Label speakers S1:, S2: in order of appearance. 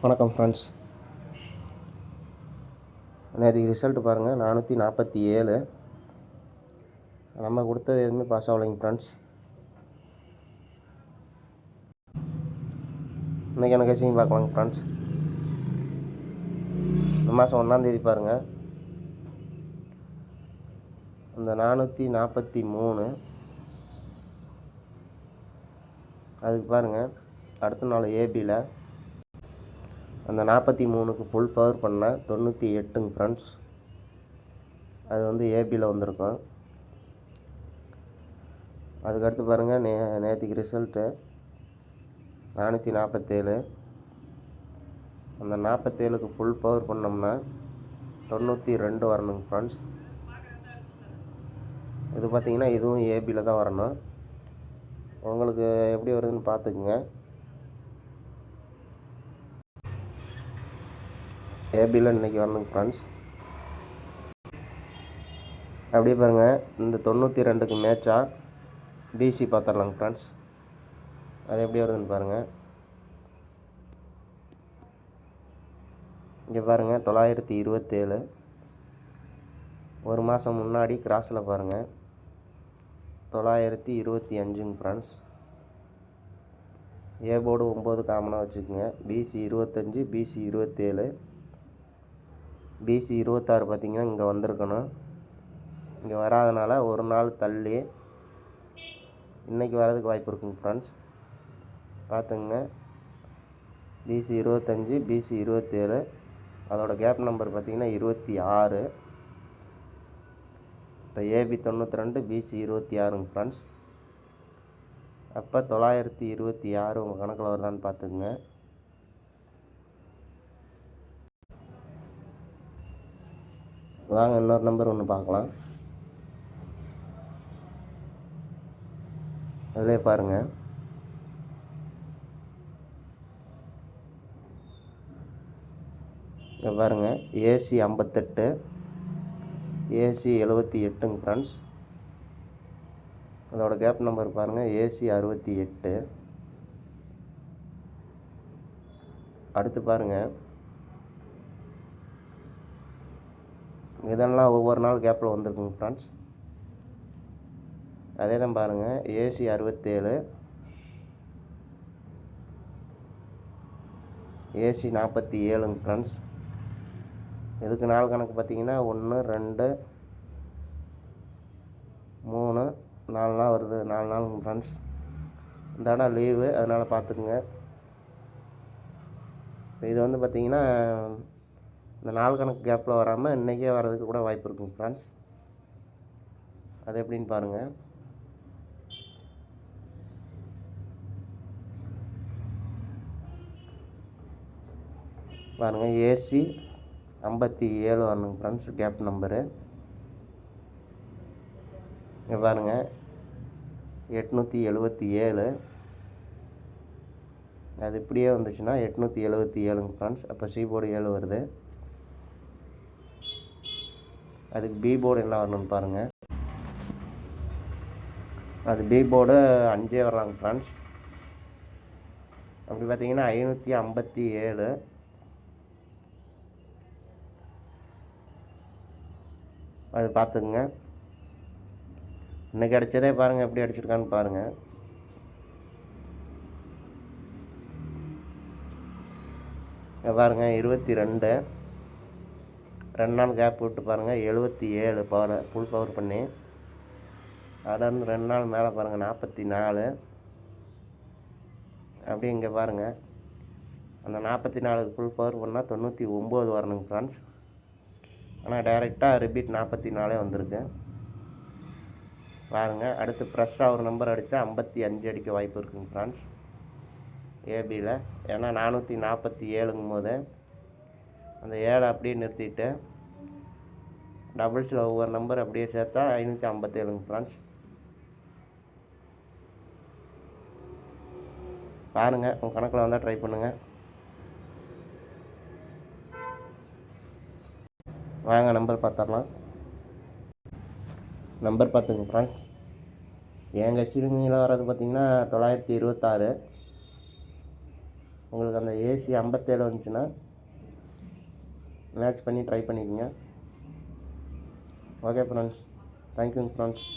S1: வணக்கம் ஃப்ரெண்ட்ஸ். நேற்றுக்கு ரிசல்ட் பாருங்கள், 447. நம்ம கொடுத்தது எதுவுமே பாஸ் ஆகலைங்க ஃப்ரெண்ட்ஸ். இன்றைக்கான கேசிங் பார்க்கலாங்க ஃப்ரெண்ட்ஸ். இந்த மாதம் 1ஆந்தேதி பாருங்கள், அந்த 443 அதுக்கு பாருங்கள் அடுத்த நாள் ஏபியில் அந்த 43க்கு ஃபுல் பவர் பண்ண 98ங்க ஃப்ரெண்ட்ஸ். அது வந்து ஏபியில் வந்திருக்கும். அதுக்கடுத்து பாருங்கள் நேற்றுக்கு ரிசல்ட்டு 447. அந்த 47க்கு ஃபுல் பவர் பண்ணோம்னா 92 வரணுங்க ஃப்ரெண்ட்ஸ். இது பார்த்திங்கன்னா இதுவும் ஏபியில் தான் வரணும். உங்களுக்கு எப்படி வருதுன்னு பார்த்துக்குங்க. ஏபியில் இன்றைக்கி வரணுங்க ஃப்ரெண்ட்ஸ். அப்படியே பாருங்கள், இந்த 92க்கு மேட்சா பிசி பார்த்துடலாங்க ஃப்ரெண்ட்ஸ். அது எப்படி வருதுன்னு பாருங்கள். இங்கே பாருங்கள் 927. ஒரு மாதம் முன்னாடி கிராஸில் பாருங்கள் 925ங்க ஃப்ரெண்ட்ஸ். ஏ போர்டு 9 காமனாக வச்சுக்கோங்க. பிசி 25, பிசி 27, பிசி 26 பார்த்திங்கன்னா இங்கே வந்திருக்கணும். இங்கே வராதனால ஒரு நாள் தள்ளி இன்றைக்கி வரதுக்கு வாய்ப்பு இருக்குங்க ஃப்ரெண்ட்ஸ். பார்த்துங்க, பிசி 25, பிசி 27, அதோடய கேப் நம்பர் பார்த்திங்கன்னா 26. இப்போ ஏபி 92, பிசி 26ங்க ஃப்ரெண்ட்ஸ். அப்போ 926 உங்கள் கணக்கில் வருதான்னு பார்த்துக்குங்க. வாங்க இன்னொரு நம்பர் ஒன்று பார்க்கலாம். அதிலே பாருங்கள், இங்கே பாருங்கள் ஏசி 58, ஏசி 78ங்க ஃப்ரெண்ட்ஸ். அதோட கேப் நம்பர் பாருங்கள் ஏசி 68. அடுத்து பாருங்கள், இதெல்லாம் ஒவ்வொரு நாள் கேப்பில் வந்திருக்குங்க ஃப்ரெண்ட்ஸ். அதே தான் பாருங்கள் ஏசி 67, ஏசி 47ங்க ஃப்ரெண்ட்ஸ். இதுக்கு நாள் கணக்கு பார்த்திங்கன்னா 1, 2, 3, 4 நாள் வருது. 4 நாளுங்க ஃப்ரெண்ட்ஸ். இந்த இடம் லீவு, அதனால் பார்த்துக்குங்க. இப்போ இது வந்து பார்த்திங்கன்னா இந்த நாள் கணக்கு கேப்பில் வராமல் இன்றைக்கே வர்றதுக்கு கூட வாய்ப்பு இருக்குங்க ஃப்ரெண்ட்ஸ். அது எப்படின்னு பாருங்கள். பாருங்கள் ஏசி 57 வரணுங்க ஃப்ரெண்ட்ஸ் கேப் நம்பரு. இங்கே பாருங்கள் 877. அது இப்படியே வந்துச்சுன்னா 877ங்க ஃப்ரெண்ட்ஸ். அப்போ சி போர்டு 7 வருது. அதுக்கு பி போர்டு என்ன வரணும்னு பாருங்கள். அது பி போர்டு 5 வரலாங்க ஃப்ரெண்ட்ஸ். அப்படி பார்த்தீங்கன்னா 557. அது பார்த்துக்குங்க. இன்றைக்கி அடித்ததே பாருங்கள் எப்படி அடிச்சிருக்கான்னு பாருங்கள். பாருங்கள் 22, 2 நாள் கேப் விட்டு பாருங்கள் 77 பவர் ஃபுல் பவர் பண்ணி. அதிலேருந்து 2 நாள் மேலே பாருங்கள் 44. அப்படியே இங்கே பாருங்கள் அந்த 44க்கு ஃபுல் பவர் பண்ணால் 99 வரணுங்க ஃப்ரெண்ட்ஸ். ஆனால் டைரெக்டாக ரிப்பீட் 44 வந்திருக்கு பாருங்கள். அடுத்து ஃப்ரெஷ்ஷாக ஒரு நம்பர் அடித்தா 55 அடிக்க வாய்ப்பு இருக்குங்க ஃப்ரெண்ட்ஸ் ஏபியில். ஏன்னா 447ங்கும் போது அந்த 7 அப்படியே நிறுத்திட்டு டபுள்ஸில் ஒவ்வொரு நம்பர் அப்படியே சேர்த்தா 557ங்க ஃப்ரெண்ட்ஸ். பாருங்கள், உங்கள் கணக்கில் வந்தால் ட்ரை பண்ணுங்கள். வாங்க நம்பர் பார்த்துடலாம். நம்பர் பார்த்துங்க ஃப்ரெண்ட்ஸ். எங்கள் சிறுமியில் வர்றது பார்த்திங்கன்னா 926. உங்களுக்கு அந்த ஏசி 57 வந்துச்சுன்னா மேட்ச் பண்ணி ட்ரை பண்ணிக்கோங்க. ஓகே ஃப்ரெண்ட்ஸ், தேங்க்யூங்க ஃப்ரெண்ட்ஸ்.